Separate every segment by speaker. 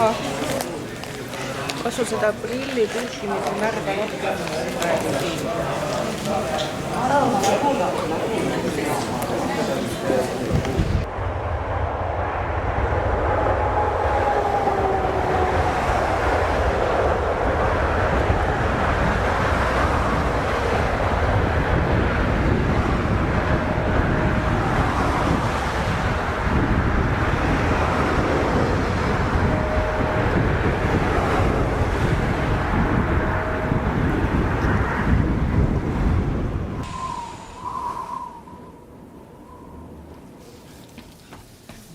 Speaker 1: taha. Kasu seda prillipussi, mida märga rohkem.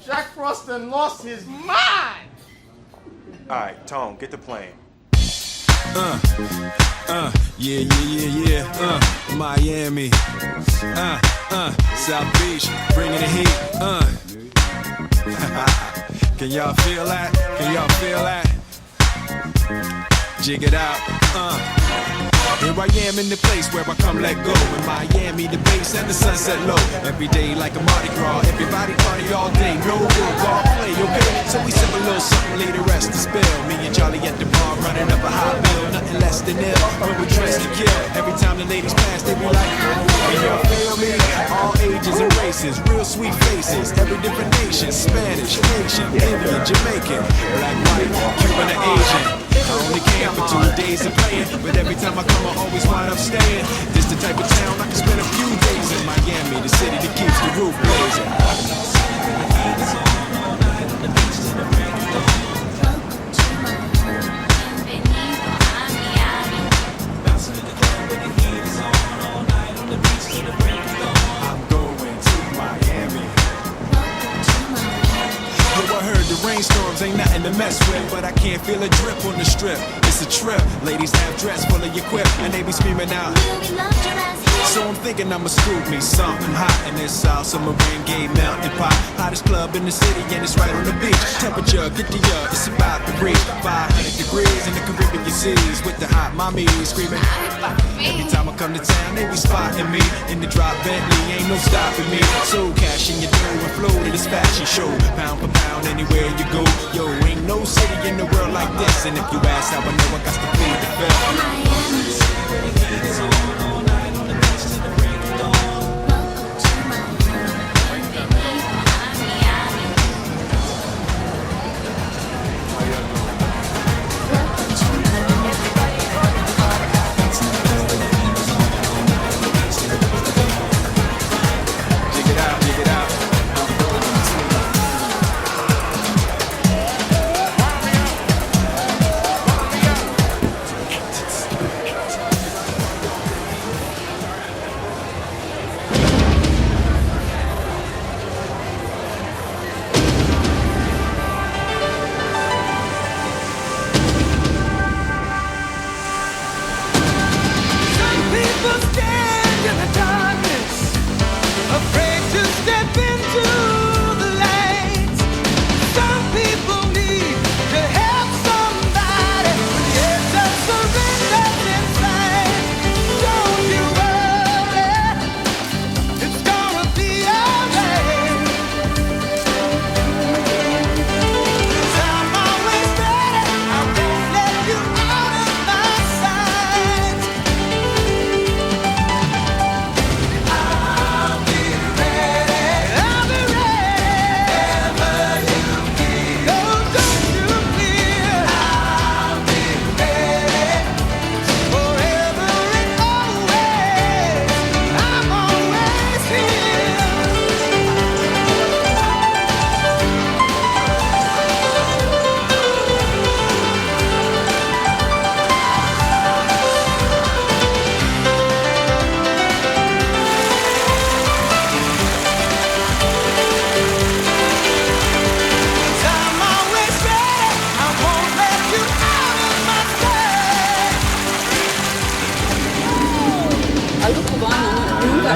Speaker 2: Jack Frost done lost his mind!
Speaker 3: Alright, Tone, get the plane.
Speaker 4: Miami, South Beach, bringing the heat, Can y'all feel that? Can y'all feel that? Jig it out, Here I am in the place where I come let go. In Miami, the base and the sunset low. Every day like a Mardi Gras. Everybody party all day. No real ball play, okay? So we sip a little something, lay the rest to spill. Me and Charlie at the bar running up a high bill. Nothing less than ill. When we dress to kill. Every time the ladies pass, they be like, can y'all feel me? All ages and races. Real sweet faces. Every different nation. Spanish, Haitian, Indian, Jamaican. Black, white, Cuban, or Asian. I only came for 2 days of playing, but every time I come, I always wind up staying. This the type of town I can spend a few days in. Miami, the city that keeps the roof blazing. I'm going to Miami. I heard the rainstorms ain't nothing to mess with, but I can't feel a drip on the strip. It's a trip. Ladies have dress full of your quip, and they be screaming out. So I'm thinking I'ma scoop me something hot in this South Summer rain gay mountain pot. Hottest club in the city, and it's right on the beach. Temperature, get the it's about to reach 500 degrees in the Caribbean seas with the hot mommy screaming. Every time I come to town, they be spotting me in the drop Bentley, ain't no stopping me. So cash in your dough and flow to this fashion show, pound for pound anywhere you go. Yo, ain't no city in the world like this, and if you ask how I know, I got to plead the fifth.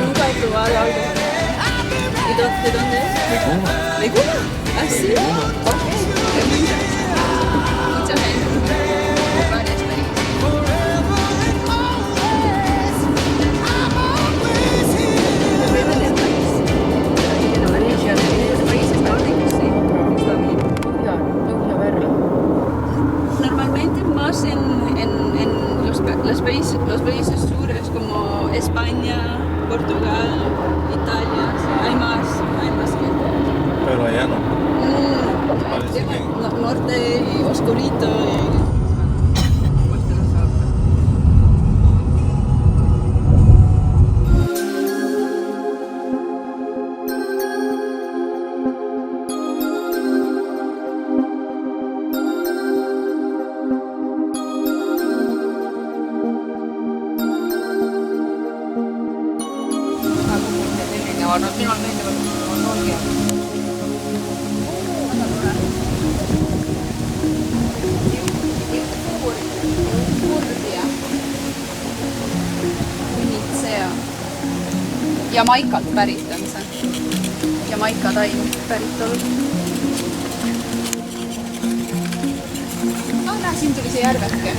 Speaker 1: Nunca he probado algo. ¿De dónde es?
Speaker 5: De Cuba.
Speaker 1: ¿De Cuba? ¿Ah, sí? Ok. Mucha gente. Varias países. Países nórdicos, sí. Está bien. Ya, tengo que verlo. Jamaikalt pärit on see. Jamaika taim päritolu. Näe, siin tuli see järveke.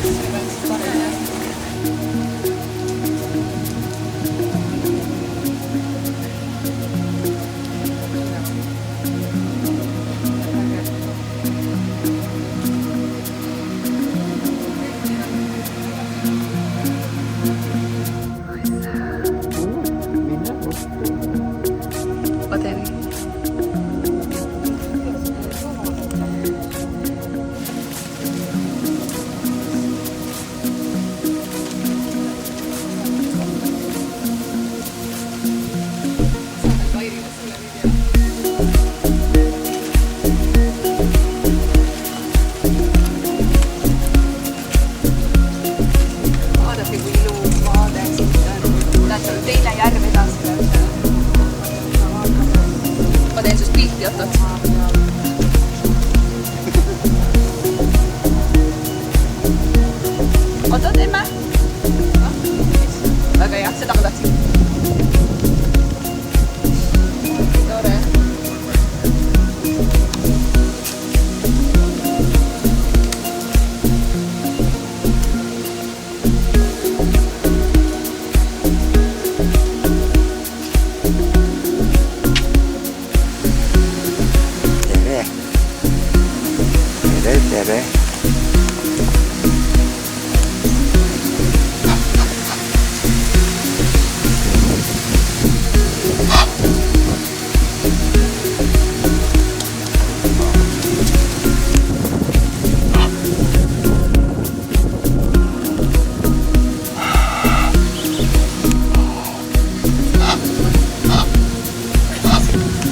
Speaker 1: Ma teen sust pilti, oot. Oot, teeme. Väga hea, seda ma tahtsin. Tore.
Speaker 3: Tere.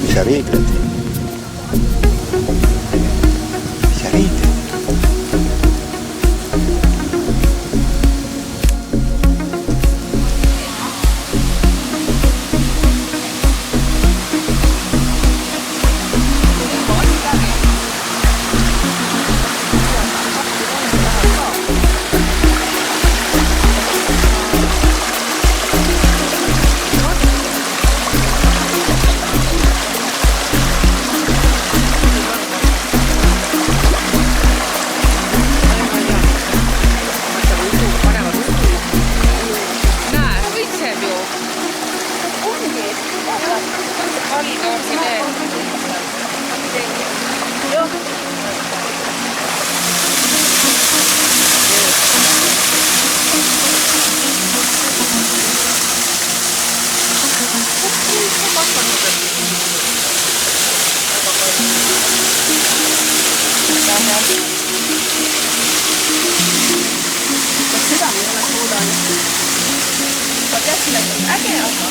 Speaker 3: Mis sa riigled? Mis sa riigled?
Speaker 1: Seda ma ei ole kuulanud. Ma teadsin, et on äge, aga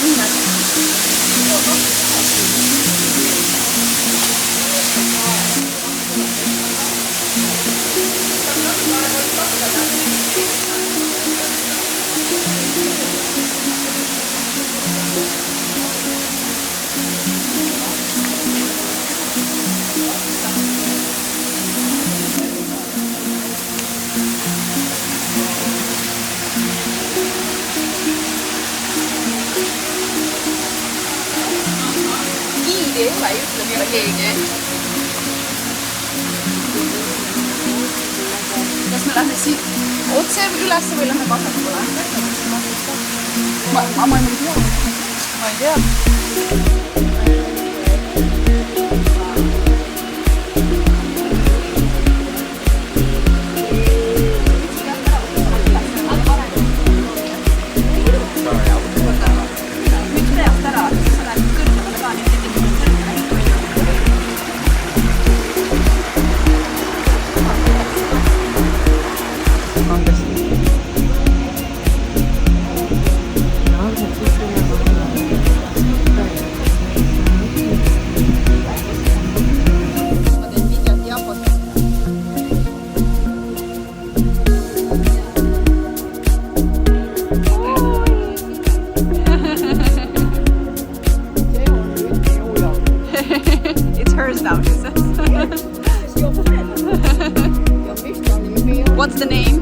Speaker 1: nii näed. Ei ole, ütleb juba keegi. Kas me lähme siit otse üles või lähme vasakule? Ma ei tea. Ma ei tea. What's the name?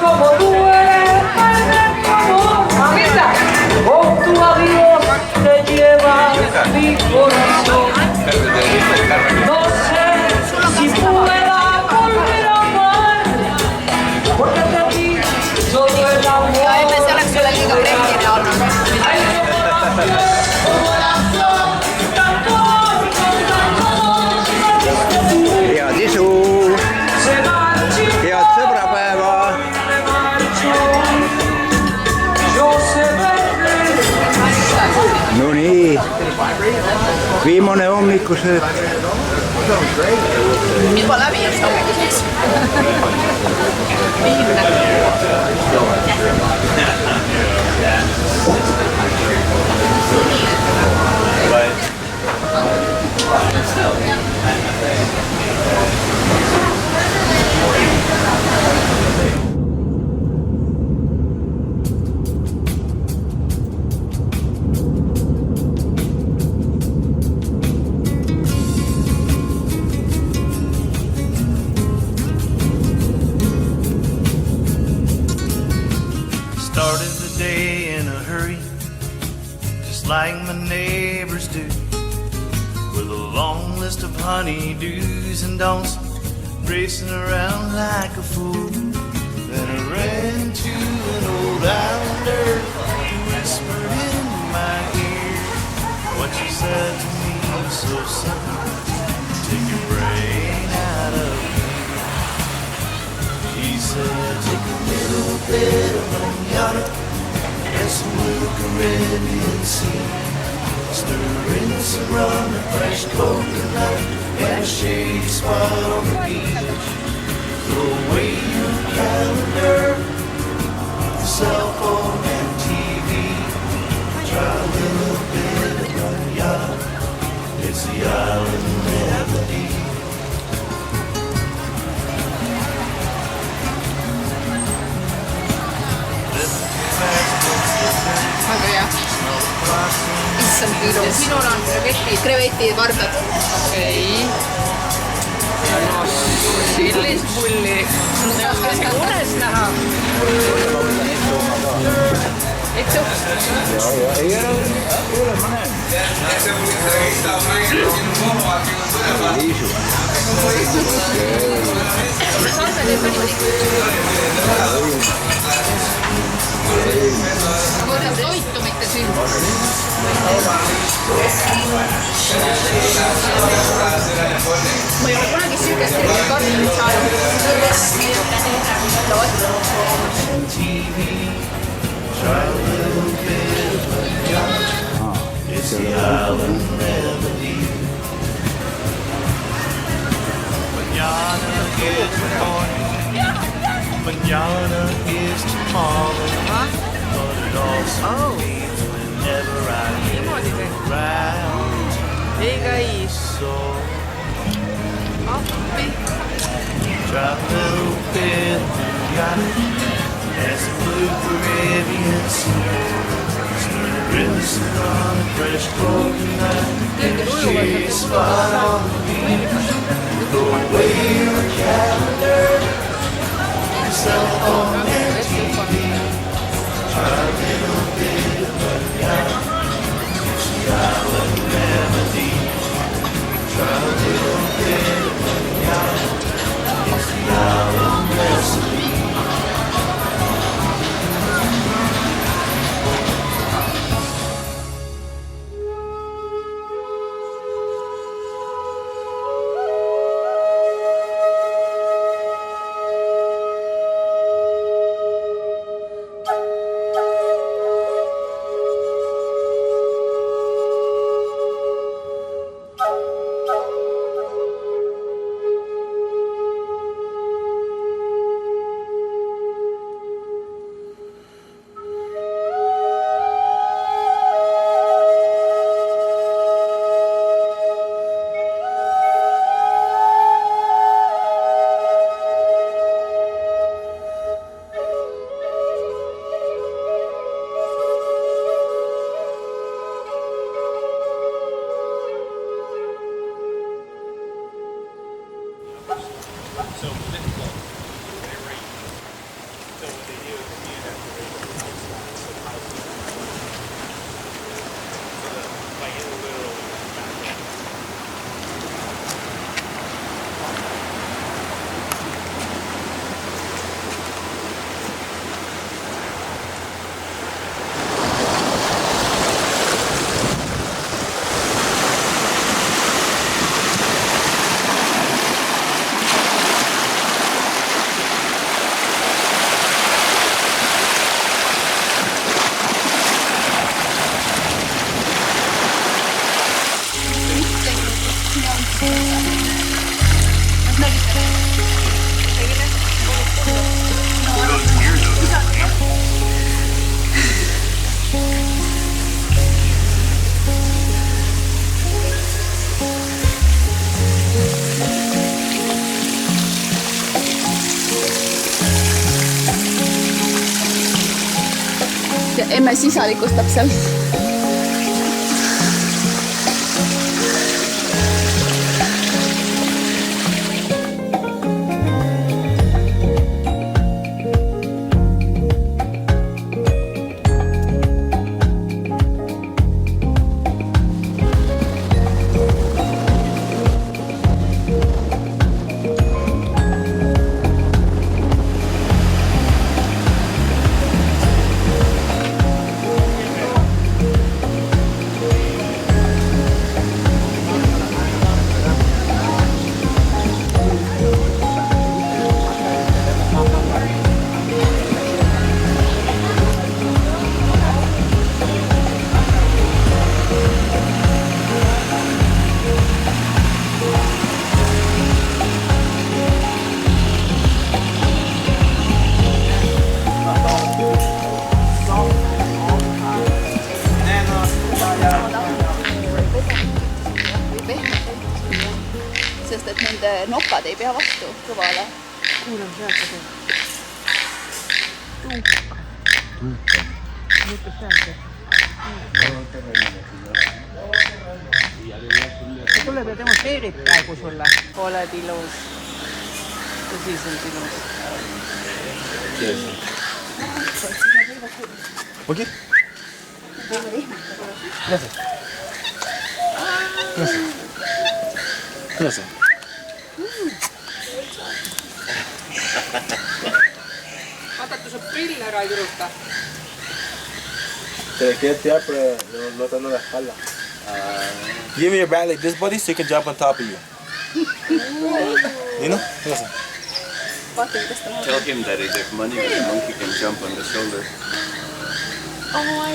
Speaker 5: como tú eres, amistad, con tu adiós te lleva mi corazón. No sé si pueda volver a amar, porque de ti solo el amor.
Speaker 3: Head isu, head sõbrapäeva. No nii, viimane hommikusöök.
Speaker 1: Juba läbi on see hommikuseks. Viimne.
Speaker 6: Started the day in a hurry, just like my neighbors do, with a long list of honeydews and don'ts, racing around like a fool. Then I ran into an old islander who whispered in my ear what she said to me so simple: take your brain out of me. He said, take a little bit of manana and some blue Caribbean sea, stir in some rum and fresh coconut and a shady spot on the beach. Throw away your calendar, your cell phone and TV. Try a little bit of manana, it's the island melody.
Speaker 1: Väga hea. Issand piirus. Sinul on krevetid, varbad. Okei. Sellist pulli. Kas ka unes näha? Ektu? Võidab toitu, mitte sünda. Ma ei ole kunagi süükest kartulit saanud.
Speaker 6: It's the island melody. Manana is morning, manana is tomorrow, but it also means whenever I get around. So try a little bit of manana and some blue Caribbean sea. Risen on a fresh coconut and a shady spot on the beach. Throw away your calendar, your cell phone and TV. Try a little bit of manana, it's the island melody. Try a little bit of manana, it's the island melody.
Speaker 1: ja emme sisalikustab seal. Sest et nende nokad ei pea vastu kõvale.
Speaker 7: Kuulem sealt ka see. Mõtleb sealt see. Ta tuleb ja demonstreerib praegu sulle. Oled ilus. Tõsiselt ilus.
Speaker 2: Okei. Kuidas see?
Speaker 7: Vaadata su prill ära ei kiruta.
Speaker 2: Give me your bat like this, buddy, so he can jump on top of you. You know? Kuidas see?
Speaker 1: Vaata, kuidas ta
Speaker 8: Tell him that if money with a monkey can jump on the shoulder.
Speaker 1: Oh my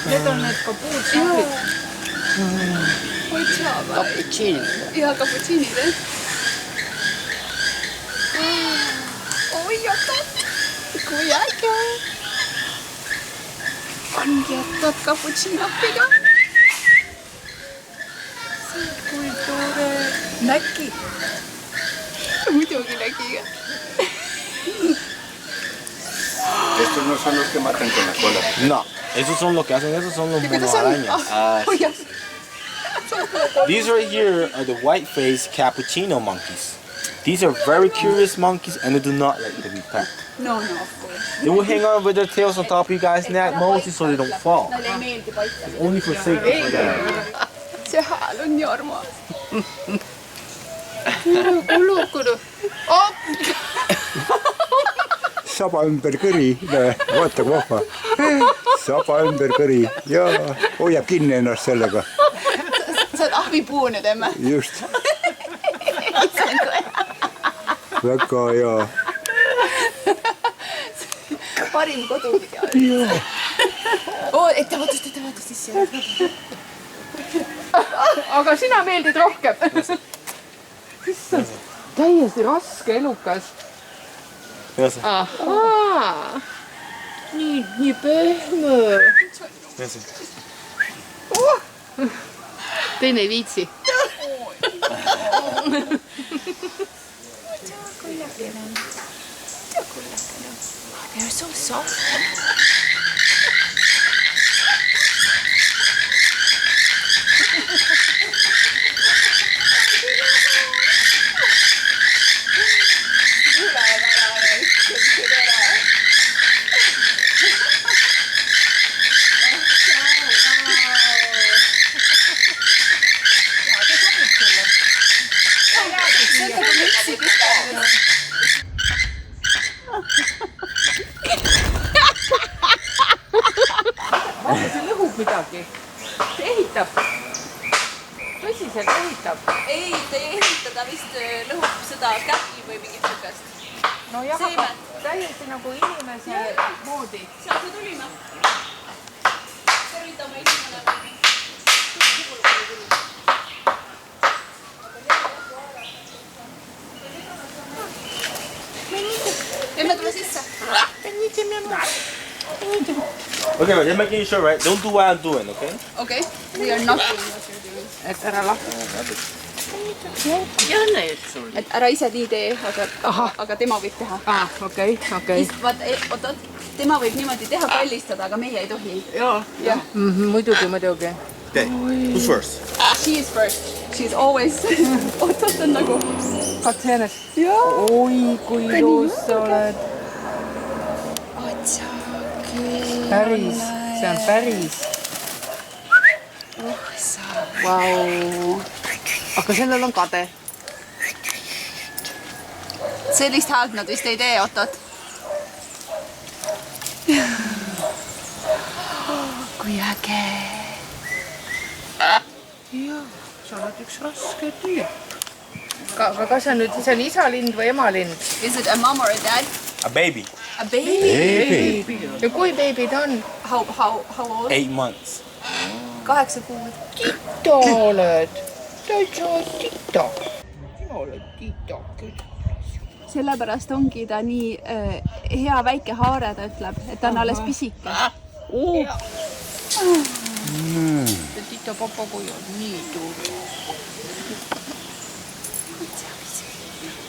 Speaker 7: Need on need kapuutšaapid.
Speaker 1: Cappuccini. Ja, cappuccini, jah. Oi, otat. Kui äge. Ongi otat cappuccinopiga. Kui tore. Näki. Muidugi näkiga.
Speaker 3: Estos no son los que matan con la cola.
Speaker 2: No, esos son lo que hacen, esos son los monoarañas. These right here are the white-faced cappuccino monkeys. These are very curious monkeys and they do not like to be pet.
Speaker 1: No, of course.
Speaker 2: They will hang on with their tails on top of you guys' neck mostly so they don't fall.
Speaker 1: Neile ei meeldi paita.
Speaker 2: It's only for safety for them.
Speaker 1: See hääl on nii armas. Kulukudu.
Speaker 3: Saba ümber kõri, vaata kui vahva. Saba ümber kõri ja hoiab kinni ennast sellega.
Speaker 1: Sa oled ahvipuu nüüd, emme.
Speaker 3: Just. Väga hea.
Speaker 1: Parim kodukidja. Ettevõtust sisse.
Speaker 7: Aga sina meeldid rohkem. Täiesti raske elukas.
Speaker 2: Kuidas see?
Speaker 7: Ahaa. Nii pehme.
Speaker 2: Kuidas see?
Speaker 7: Teine ei viitsi.
Speaker 1: They're so soft.
Speaker 7: Vaata, see lõhub midagi. See ehitab. Tõsiselt ehitab.
Speaker 1: Ei, ta ei ehita, ta vist lõhub seda kähki või mingit sükast.
Speaker 7: No jah, aga täiesti nagu inimese moodi.
Speaker 1: Sealt me tulime. Tervitame esimene. Emme tule sisse.
Speaker 2: Okay, but they're making sure, right? Don't do what I'm doing, okay?
Speaker 1: Okay, we are not doing what you're doing.
Speaker 7: Et ära lahti. Janne ütles sulle.
Speaker 1: Et ära ise nii tee, aga tema võib teha.
Speaker 7: Okei.
Speaker 1: Vaata, tema võib niimoodi teha, kallistada, aga meie ei tohi.
Speaker 7: Jah. Muidugi.
Speaker 2: Okay, who's first?
Speaker 1: She is first. She is always... Oot on nagu...
Speaker 7: Katse ennast.
Speaker 1: Jaa.
Speaker 7: Oi, kui ilus sa oled. Päris, see on päris.
Speaker 1: Vau.
Speaker 7: Aga sellel on kade.
Speaker 1: Sellist häält nad vist ei tee, oot. Kui äge.
Speaker 7: Jaa, sa oled üks raske tüüp. Aga kas see on isalind või emalind?
Speaker 1: Is it a mom or a dad?
Speaker 2: A baby.
Speaker 1: A baby?
Speaker 7: Ja kui baby ta on?
Speaker 1: How old?
Speaker 2: 8 months.
Speaker 1: 8 kuud.
Speaker 7: Tito oled. Täitsa tito. Sina oled tito küll.
Speaker 1: Sellepärast ongi ta nii hea väike haare, ta ütleb, et ta on alles pisike.
Speaker 7: Tito papagoi on nii tuur.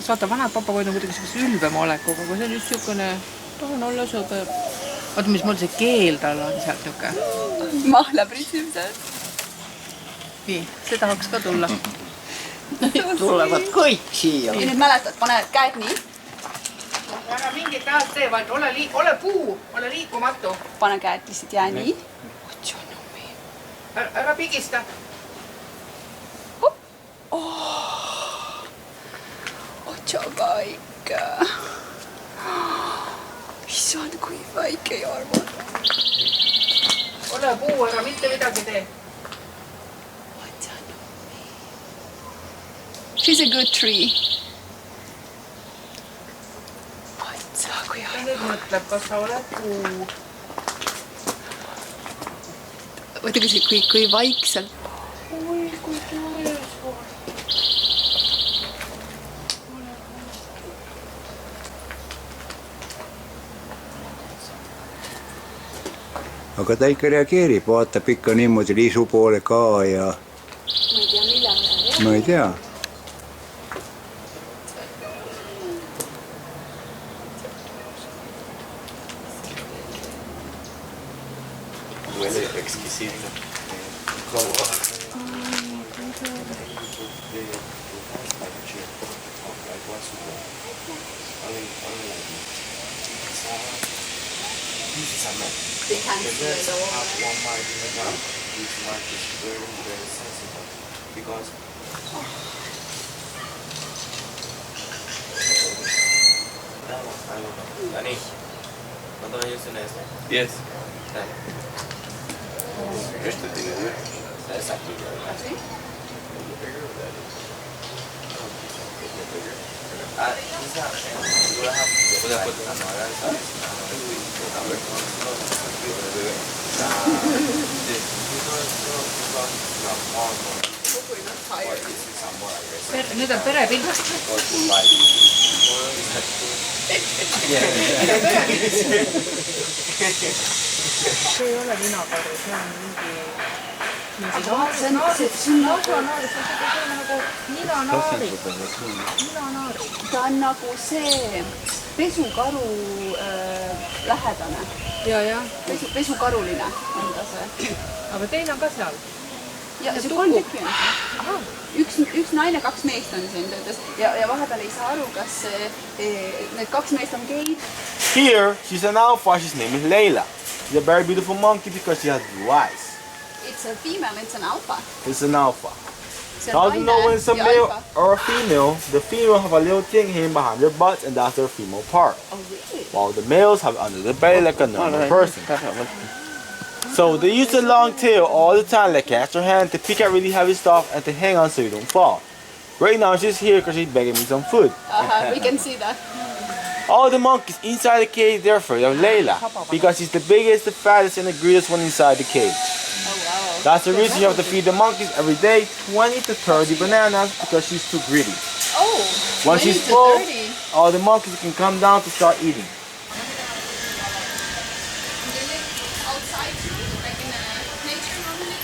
Speaker 7: Vaata, vanad papagoid on kuidagi sellise ülbema olekuga, aga see on just niisugune, tahan olla sõber. Vaata, mis mul see keel tal on sealt niisugune.
Speaker 1: Mahla pritsimsed.
Speaker 7: Nii, see tahaks ka tulla.
Speaker 5: Tulevad kõik siia.
Speaker 1: Ja nüüd mäletad, pane käed nii.
Speaker 7: Ära mingit häält tee, vaid ole puu, ole liikumatu.
Speaker 1: Pane käed lihtsalt jää nii.
Speaker 7: Ära pigista.
Speaker 1: Otsa väike. Issand, kui väike ja armas.
Speaker 7: Ole puu, ära mitte midagi tee.
Speaker 1: She's a good tree. Otsa, kui
Speaker 7: Ja nüüd mõtleb, kas sa oled puu.
Speaker 1: Mõtlegi kui vaikselt.
Speaker 7: Oi, kui tores on.
Speaker 3: aga ta ikka reageerib, vaatab ikka niimoodi liisu poole ka ja... Ma ei tea.
Speaker 8: Huele exquisito.
Speaker 1: They can't see it all.
Speaker 8: One mark in the ground. This mark is very, very sensitive because Dani, ¿cuántos años tiene esto? 10. Este tiene 10. Exacto.
Speaker 1: ¿Así?
Speaker 7: Nüüd on perepilt. See ei ole ninakaru, see on mingi ninanaari.
Speaker 1: Ta on nagu see pesukaru lähedane.
Speaker 7: Ja.
Speaker 1: Pesukaruline on ta see.
Speaker 7: Aga teine on ka seal.
Speaker 1: Ja see 3 tükki on. Üks naine, 2 meest on siin töötas ja vahepeal ei saa aru, kas need 2 meest on geid.
Speaker 2: Here, she's an alpha. She's name is Layla. She's a very beautiful monkey because she has blue eyes.
Speaker 1: It's a female, it's an alpha.
Speaker 2: It's an alpha.
Speaker 1: See
Speaker 2: How do you know when it's a male
Speaker 1: alpha.
Speaker 2: or a female? The female have a little thing hanging behind their butts, and that's their female part.
Speaker 1: Oh, really?
Speaker 2: While the males have it under the belly like a normal person. So they use a long tail all the time, like catch her hand to pick at really heavy stuff and to hang on so you don't fall. Right now she's here because she's begging me some food.
Speaker 1: We can see that.
Speaker 2: All the monkeys inside the cage, they're afraid of Layla because she's the biggest, the fattest, and the greatest one inside the cage.
Speaker 1: Oh, wow.
Speaker 2: That's the reason you have to feed the monkeys every day 20 to 30 bananas because she's too greedy.
Speaker 1: Oh,
Speaker 2: Once she's full, all the monkeys can come down to start eating.
Speaker 1: Outside too, like in nature normally?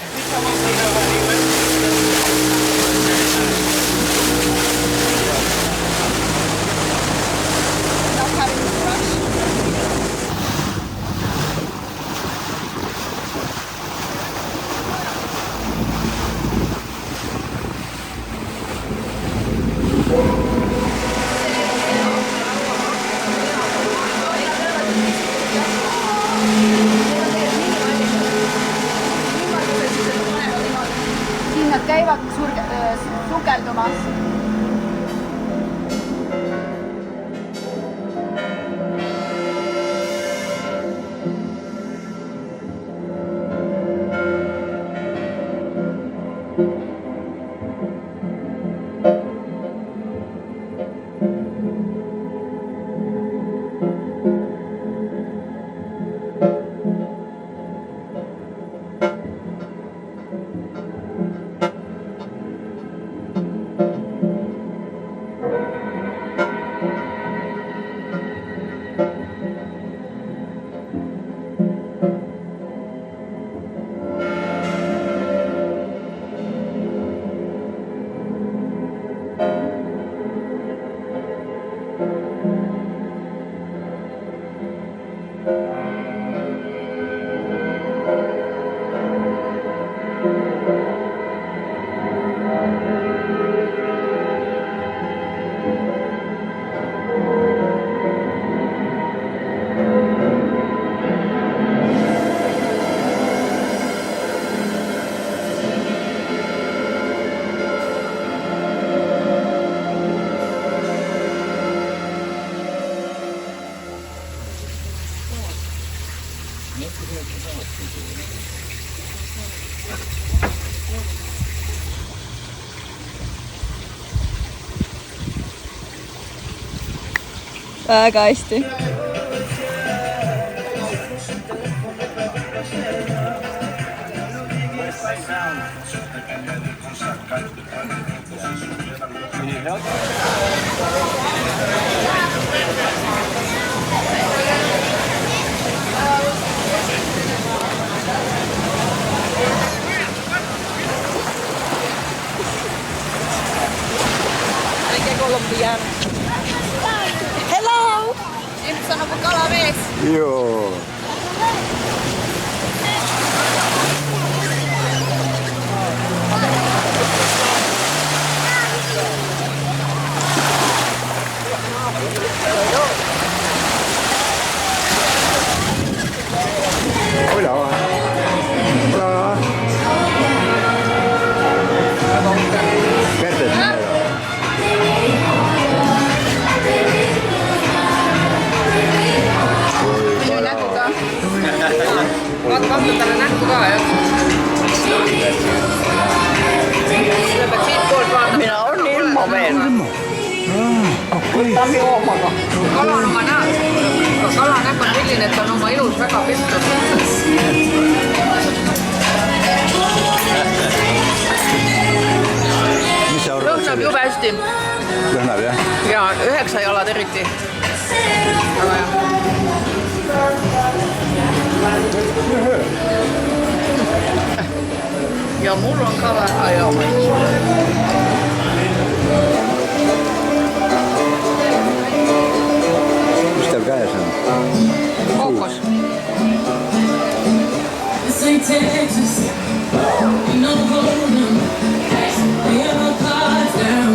Speaker 1: väga hästi. Hello! Simpson on kalamies.
Speaker 3: Joo. Hola. Hola. Kertes numero.
Speaker 7: Vaata talle näkku ka, jah. Seda peaks siit poolt vaatama.
Speaker 5: Minä on ilma veel. Võtame joomaga.
Speaker 7: Kala on oma kala näpp on selline, et ta on oma ilus väga pettud.
Speaker 3: Mis sa arvad
Speaker 7: Lõhnab jube hästi.
Speaker 3: Lõhnab, jah?
Speaker 7: Ja 9 jalad eriti. Väga hea. Ja mul on ka väga hea.
Speaker 3: Mis teil käes on?
Speaker 7: Kookos.
Speaker 5: This ain't Texas, ain't no golden. Lay our cards down.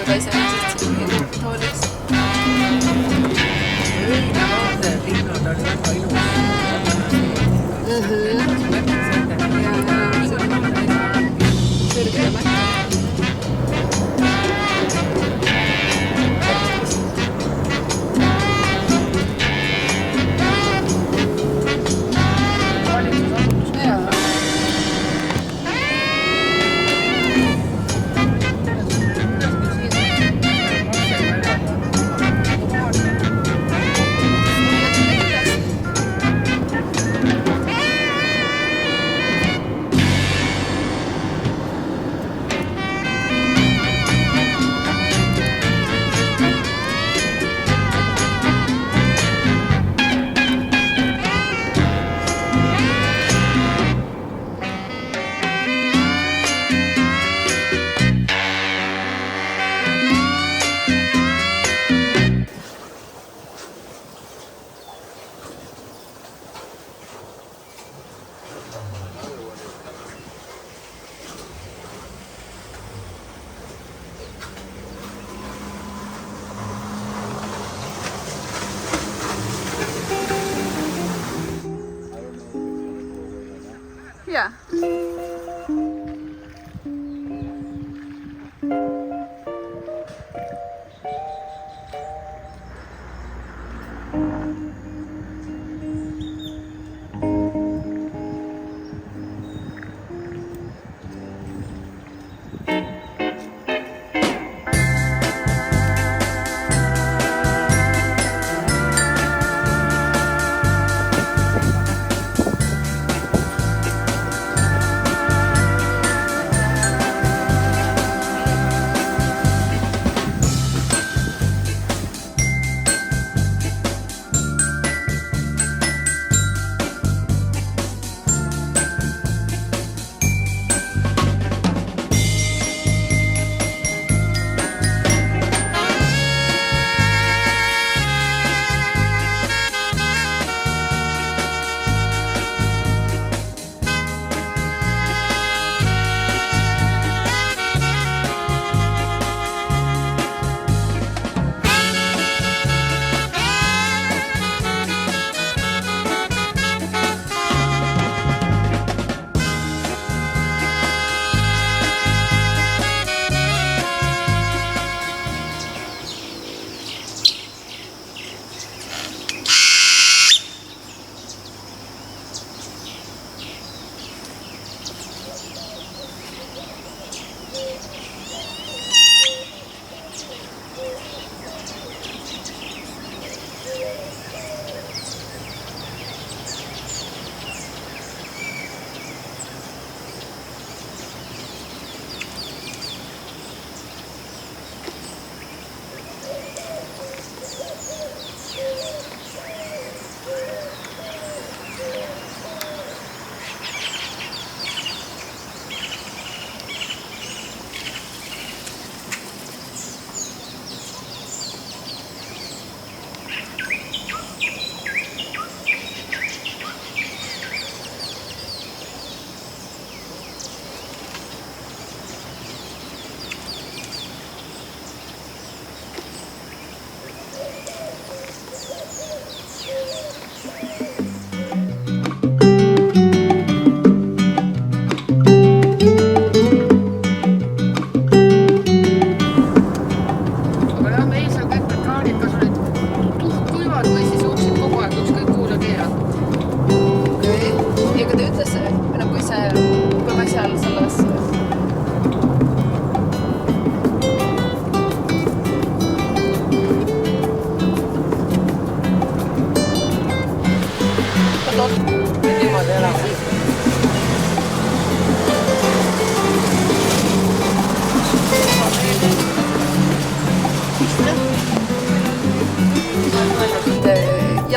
Speaker 1: seda iseenesest tooliks.
Speaker 7: Õinavaade linnad on väga ilus.
Speaker 1: Kõrgele märk. Yeah.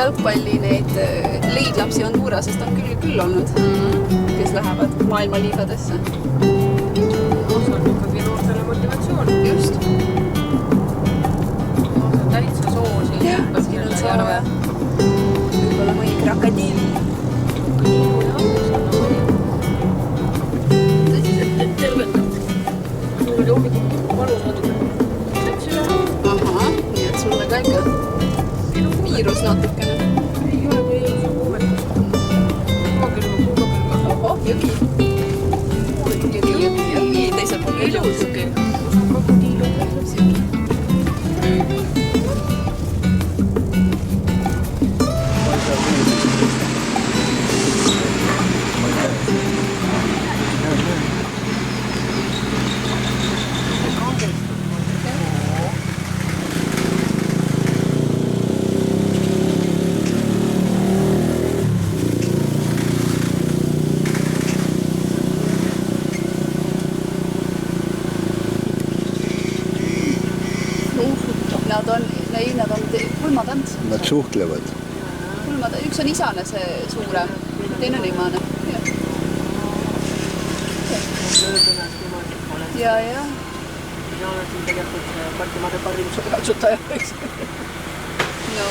Speaker 1: jalgpalli neid leidlapsi Hondurasest on küll olnud, kes lähevad maailmaliigadesse.
Speaker 7: See on ikkagi noortele motivatsioon.
Speaker 1: Just.
Speaker 7: See on täitsa soo siin.
Speaker 1: Jah, siin on soo ja võib-olla mõni krokodiil.
Speaker 7: Tõsiselt tervetab. Mul oli hommikul valus natuke.
Speaker 1: ka ikka? Viirus natukene.
Speaker 7: Ei ole viirus kuumetust.
Speaker 1: Ohoh, jõgi. Jõgi, teisel pool
Speaker 7: Ilus jõgi. Krokodillid.
Speaker 1: Nad on pulmatants.
Speaker 3: Nad suhtlevad.
Speaker 1: Üks on isane see suurem, teine on imane. Ja.
Speaker 7: Mina olen siin tegelikult Baltimaade parim sõbratsutaja.
Speaker 1: No.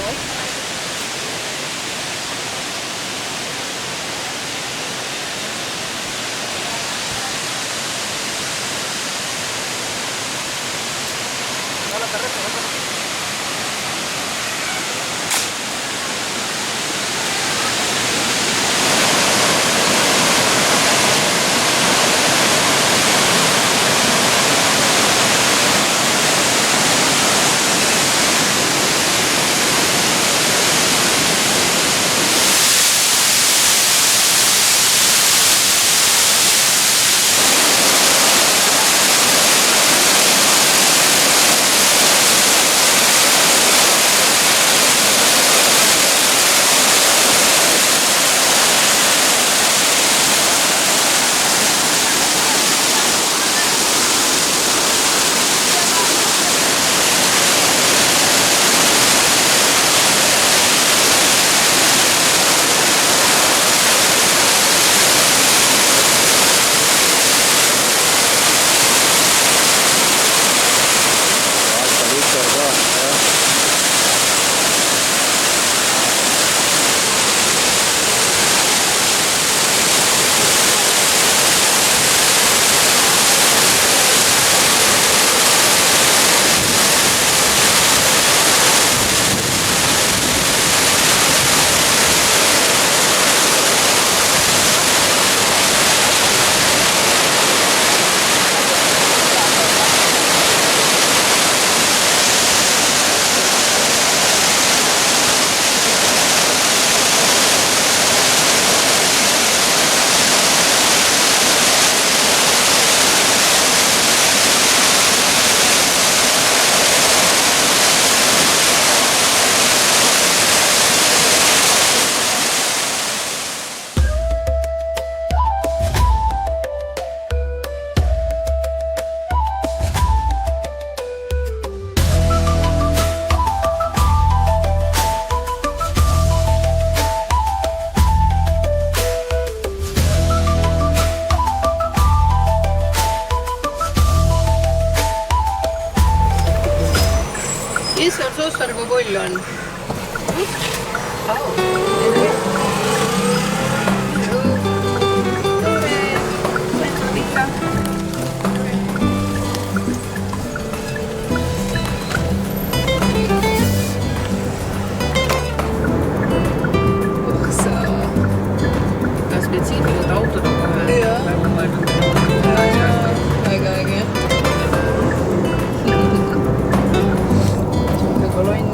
Speaker 7: Mis seal Sussargu kull on? Spetsiifilised autod on kohe väga mõeldud.
Speaker 1: Väga äge. Kolonn.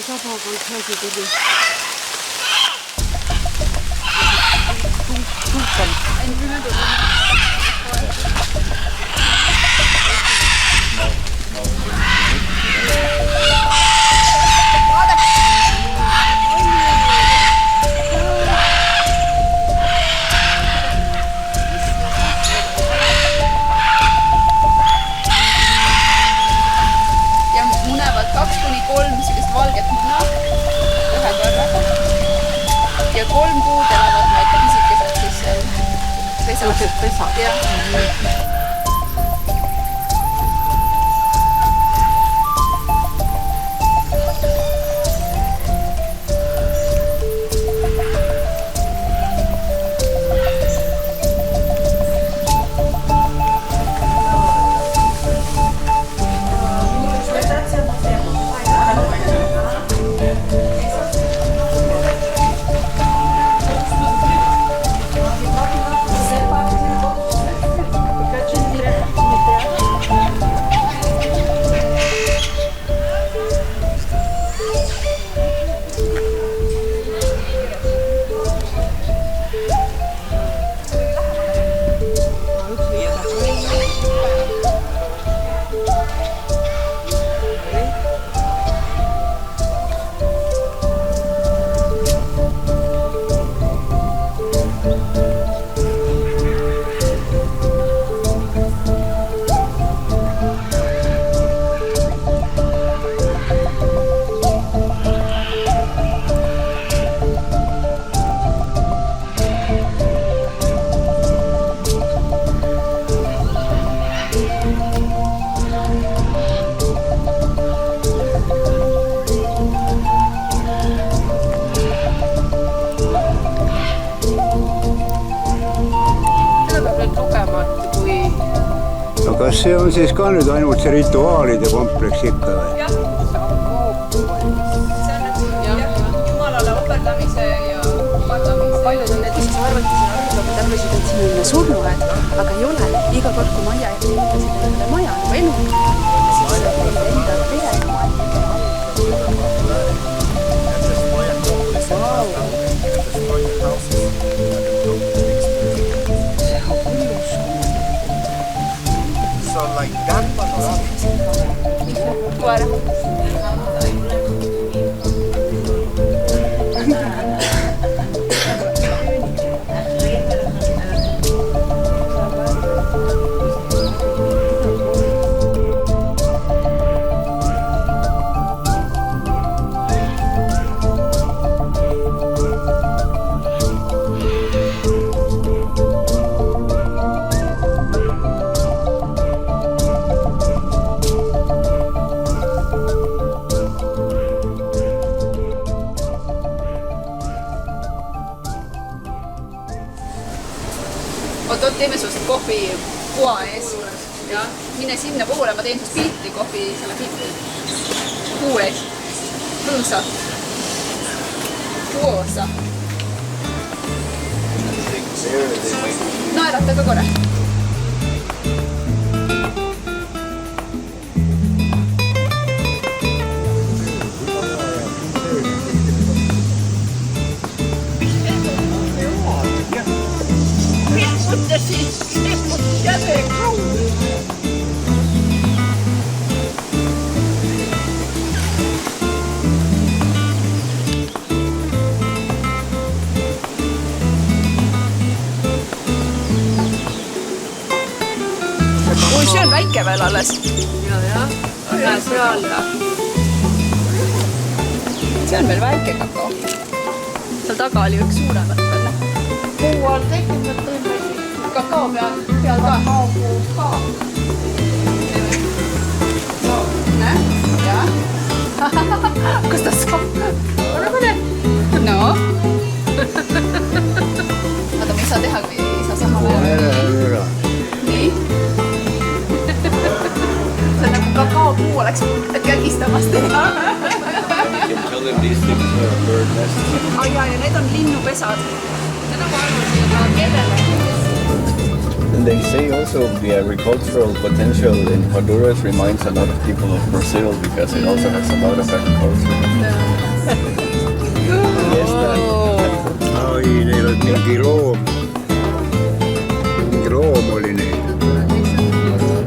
Speaker 7: sabaga üks asi tuli.
Speaker 1: Ja munevad 2-3 sellist valget muna ühe korraga. Ja 3 kuud elavad need pisikesed siis pesad. Jah.
Speaker 3: Kas see on siis ka nüüd ainult see rituaalide kompleks ikka või?
Speaker 1: Jah. See on jumalale ohverdamise ja patamise.
Speaker 9: Paljud on need, kes arvati siin arvutama tervised, et siin on surnuaed, aga ei ole. Iga kord, kui maja ehitasid endale maja nagu elu, siis enda perega
Speaker 8: So like that
Speaker 1: Tuara. Oot, teeme sust kohvi poa ees. Ja mine sinna poole, ma teen sust pilti kohvi selle pilti. Puu ees. Põõsa. Puosa. Naerata ka korra. Oi, see on väike veel alles.
Speaker 7: Ja. Näe seal ja.
Speaker 1: See on veel väike kakao. Seal taga oli üks suuremat veel.
Speaker 7: Puu on tekkinud tõenäoliselt.
Speaker 1: Kakao peal ka. Ka. Näe? Jah. Kas ta saab? No. Aga me ei saa teha, kui ei saa samal ajal. Nii. See on nagu kakaopuu oleks kägistamas teha. Ja need on linnupesad. Seda ma arvasin, aga kellele?
Speaker 2: Nende
Speaker 10: they say also the agricultural potential in Honduras reminds a lot of people of Brazil because it also has a lot of agriculture. Yes,
Speaker 3: Ai, neil on mingi loom oli neil.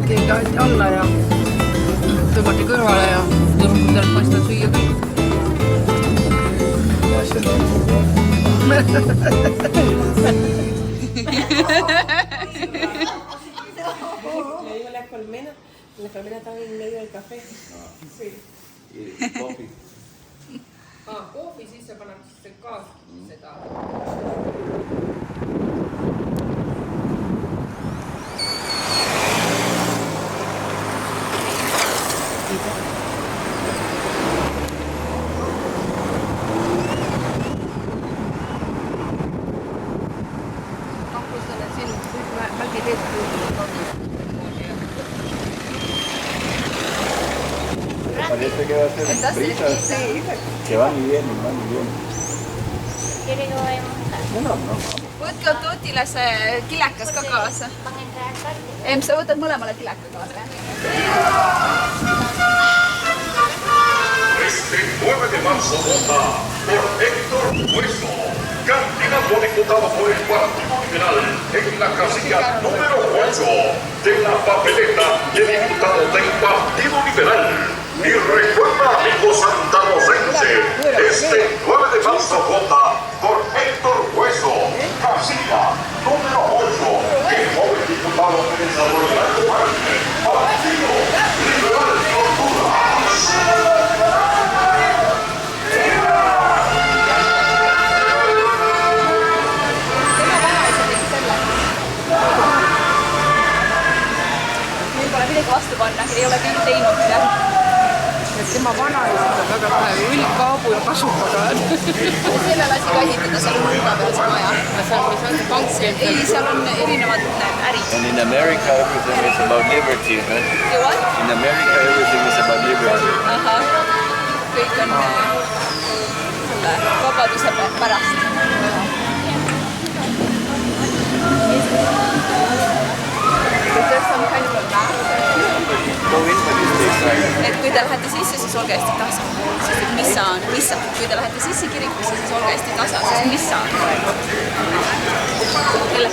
Speaker 7: Keegi aeti alla ja tõmmati kõrvale ja tõmmati paistab süüa kõik.
Speaker 11: La colmena estaba en medio del café. Sí.
Speaker 7: Kohvi sisse pannakse ka seda. Kahtlustan, et siin mälgiteed
Speaker 10: Parece que va a ser brisas que van y vienen, van y vienen. No.
Speaker 1: Võtke Tutile see kilekas ka kaasa. Em, sa võtad mõlemale kileka kaasa.
Speaker 12: Este 9 de marzo vota por Héctor Hueso, candidato a diputado por el Partido Liberal en la casilla número 8 de la papeleta de diputado del Partido Liberal. Y recuerda, amigo santanocense, este 9 de marzo vota por Héctor Hueso, casilla número 8, el joven diputado de desarrollo del Partido Liberal de Honduras.
Speaker 1: Meil pole midagi vastu panna, ei ole kõik teinud seda.
Speaker 7: Tema vanaisa on väga vähe ülkaabu ja kasukaga.
Speaker 1: Selle lasi ka ehitada seal nurga peal see maja.
Speaker 7: Seal on pank.
Speaker 1: Ei, seal on erinevad ärid.
Speaker 10: And in America everything is about liberty, right?
Speaker 1: You what?
Speaker 10: In America everything is about liberty.
Speaker 1: Ahah. Kõik on selle vabaduse pärast. There's some kind of a map. Et kui te lähete sisse, siis olge hästi tasa. Sest et missa on missa. Kui te lähete sisse kirikusse, siis olge hästi tasa, sest missa on praegu. Kelle?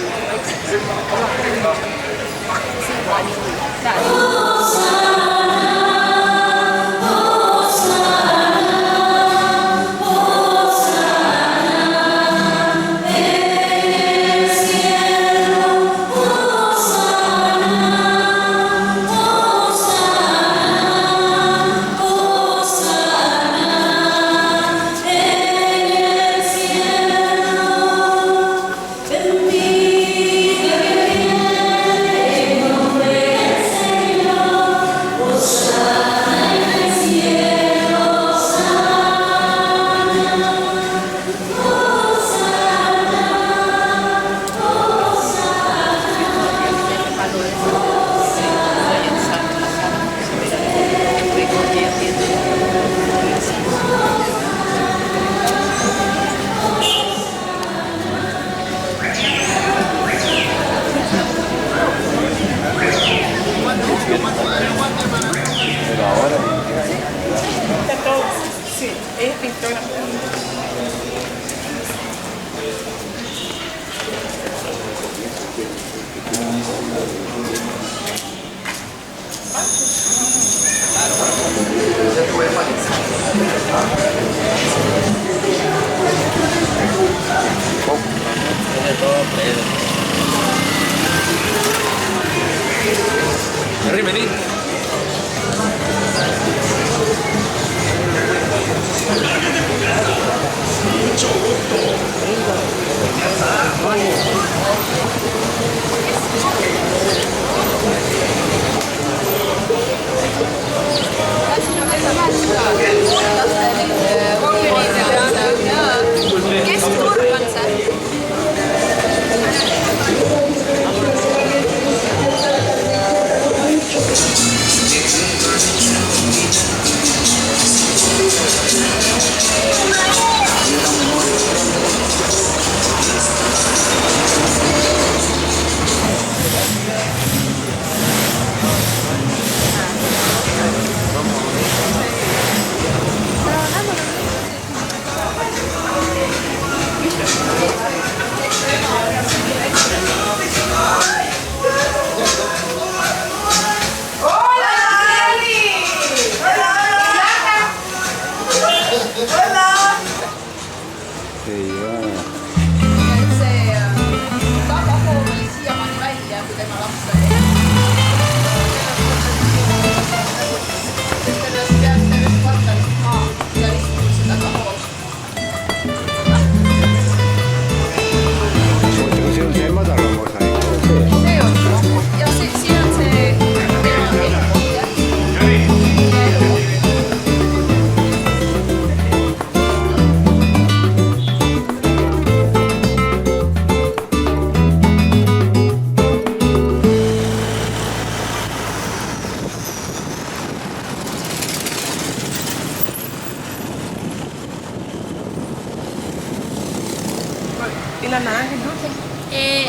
Speaker 13: Rimini.
Speaker 1: Keskturg on see.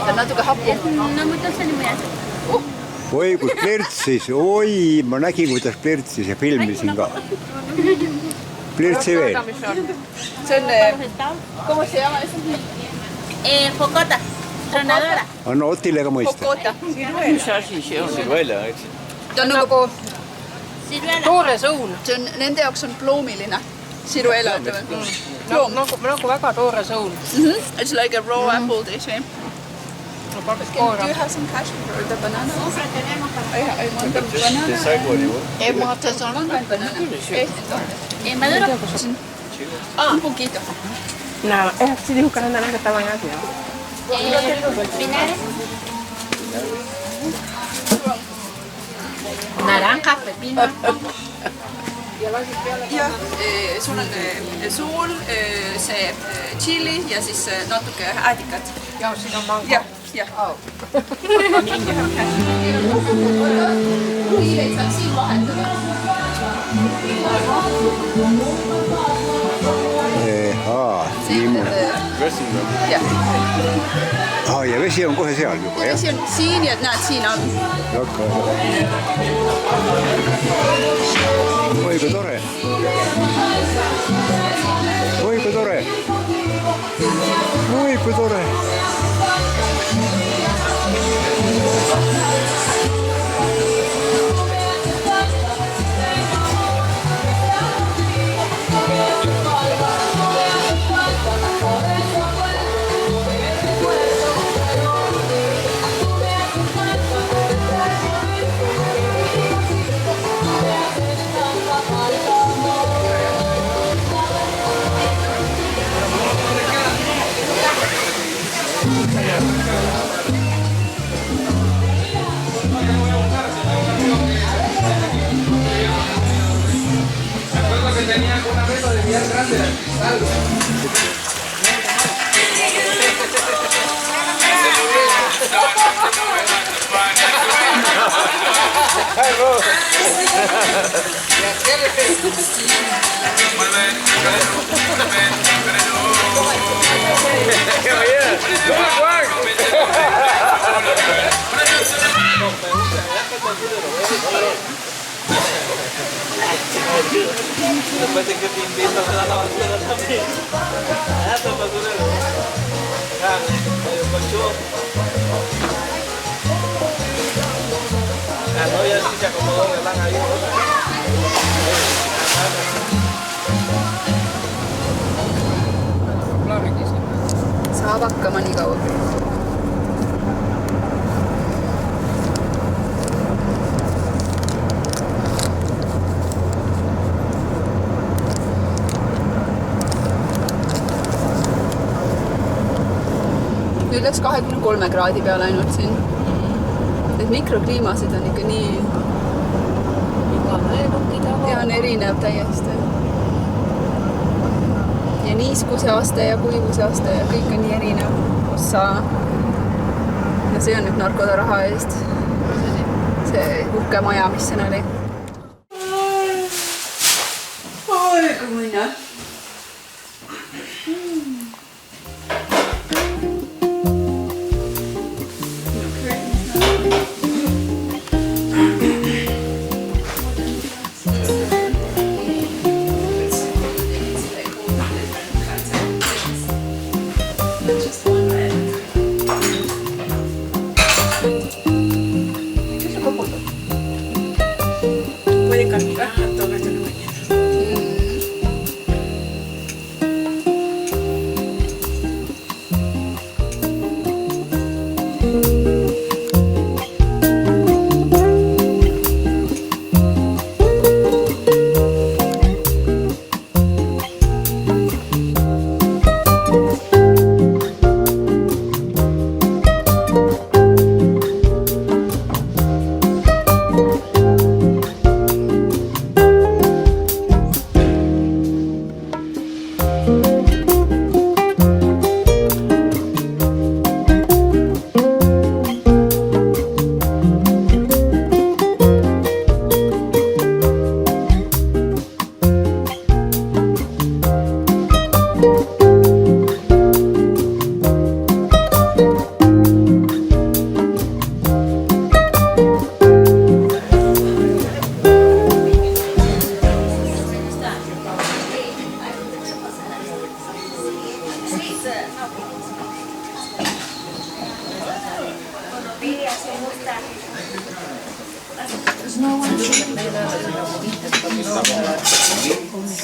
Speaker 1: ta on natuke hapu.
Speaker 9: No mutta se oli meidän.
Speaker 3: Oi kus plirtsis, oi ma nägin kuidas plirtsis ja filmisin ka. Plirtsi veel.
Speaker 1: See on... ¿Cómo se llama eso?
Speaker 9: Focota. Tronadora.
Speaker 3: Anna Otile ka mõista.
Speaker 1: Focota.
Speaker 7: Mis asi see on?
Speaker 10: Ciruela, eks.
Speaker 1: Ta on nagu...
Speaker 7: Toore sõun.
Speaker 1: See on, nende jaoks on ploomiline. Ciruela, ütleme. Ploom.
Speaker 7: Nagu väga toore sõun.
Speaker 1: It's like a raw apple dish, eh? Do you have some cashew or the banana? I want the banana.
Speaker 10: Decide what you want.
Speaker 1: Just one banana.
Speaker 9: Maduro.
Speaker 1: Un poquito.
Speaker 11: Nada, es así dibujando naranja tamaño así.
Speaker 9: Vinagre. Naranja, pepino.
Speaker 1: Ja, sul on suul, see chili ja siis natuke äädikat.
Speaker 7: Ja siin on mango.
Speaker 1: Jah. Kiireid saab siin vahetada.
Speaker 3: Ja vesi on kohe seal juba, jah?
Speaker 1: Vesi on siin ja näed, siin on.
Speaker 3: Oi kui tore. Oi kui tore. Oi kui tore.
Speaker 2: Después de que te invito a la basura también. Hasta el basurero. Carne, colchón. La novia sí se acomodó, le van ahí.
Speaker 1: Saab hakkama nii kaua. Nüüd läks 23 kraadi peale ainult siin. Need mikrokliimasid on ikka nii... Ja on erinev täiesti. Ja niiskuse aste ja kuivuse aste ja kõik on nii erinev. Ossa. Ja see on nüüd narkoda raha eest. See uhke maja, mis siin oli. Oi, kui mõnna.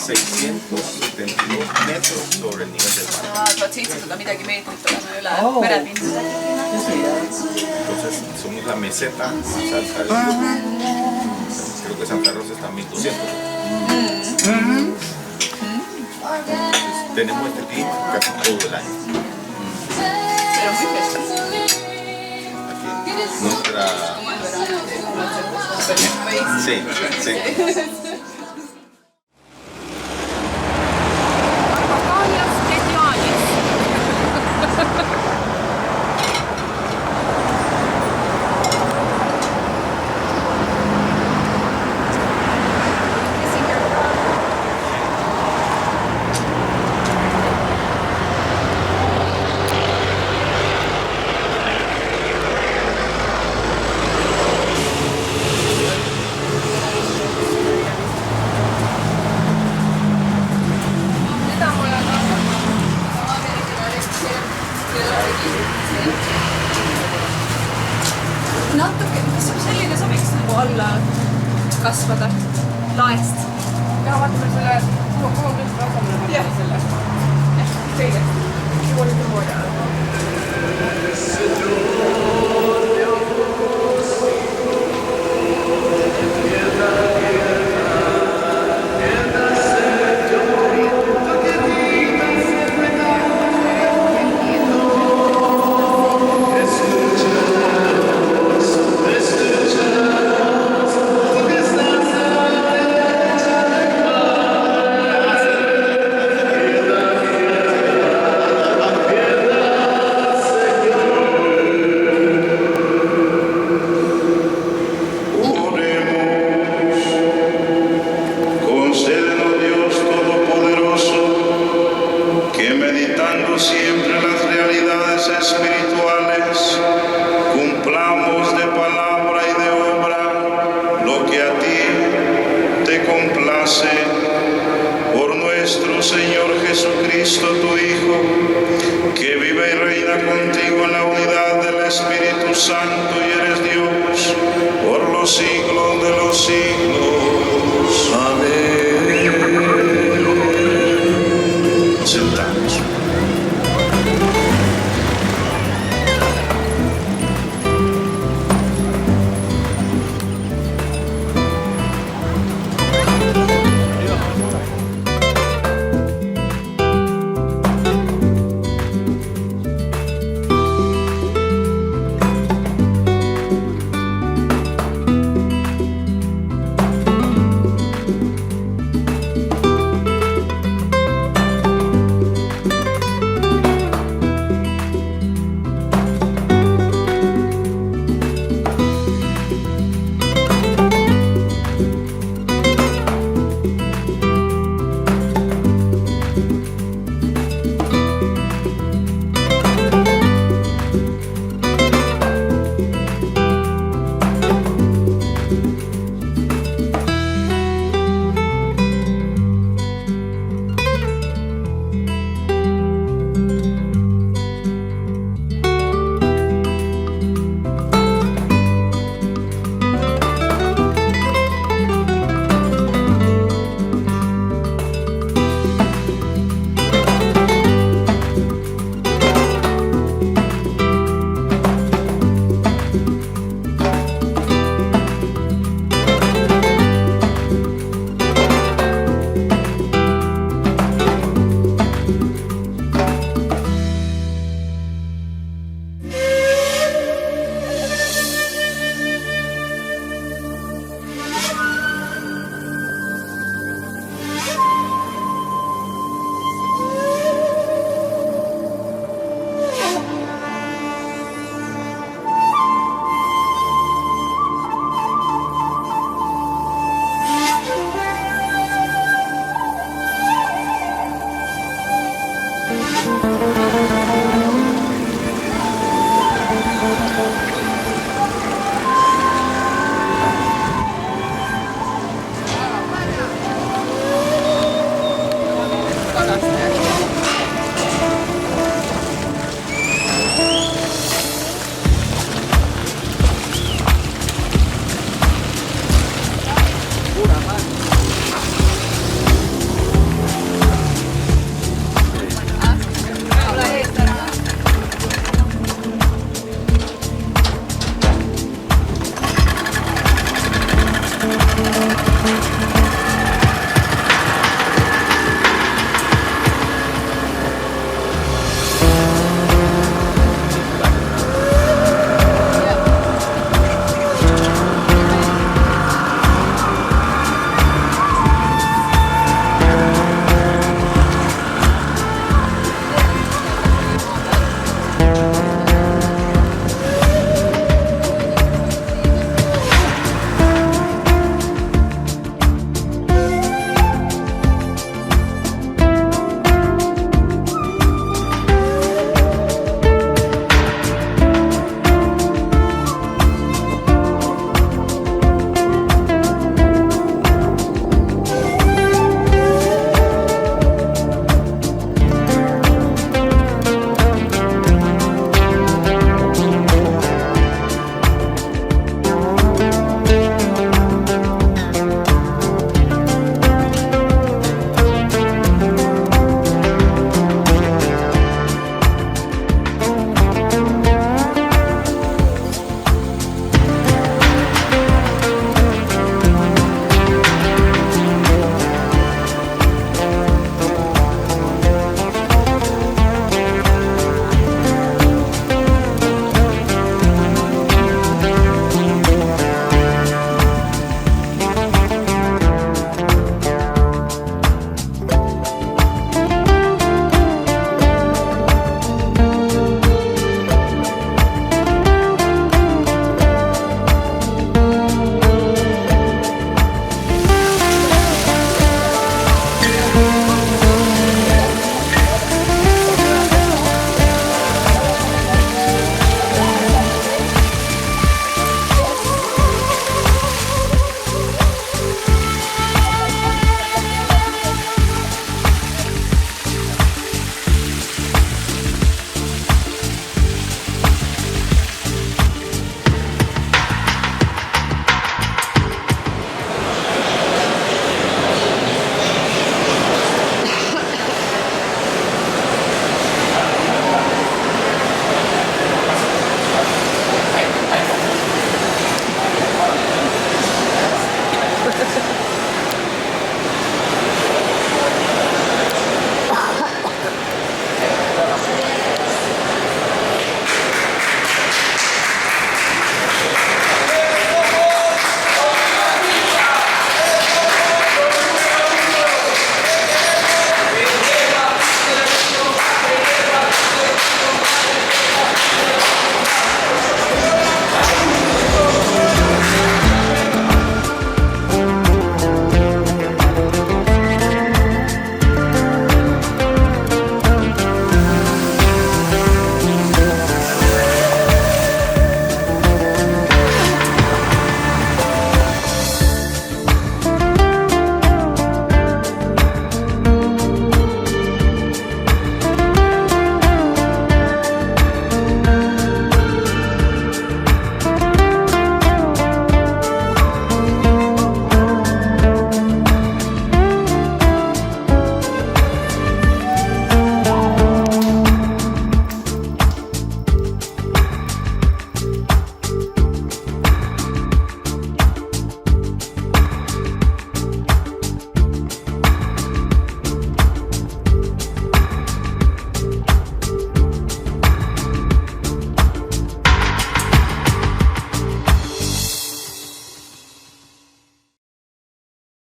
Speaker 8: 672 metros sobre el nivel del mar.
Speaker 1: 1700 midagi meetrit oleme üle merepind.
Speaker 8: Entonces somos la meseta más alta del mundo. Creo que Santa Rosa está a 1200. Entonces, tenemos este clima casi todo el año.
Speaker 1: Pero muy fresco.
Speaker 8: Nuestra... Sí, sí.
Speaker 1: natuke, selline sobiks nagu alla kasvada laest.
Speaker 11: ja vaatame selle, kuhu me nüüd hakkame panema selle. Jah, selge. Kuhu oli moodi alla.
Speaker 12: Siempre las realidades espirituales, cumplamos de palabra y de obra lo que a ti te complace, por nuestro Señor Jesucristo, tu Hijo, que vive y reina contigo en la unidad del Espíritu Santo,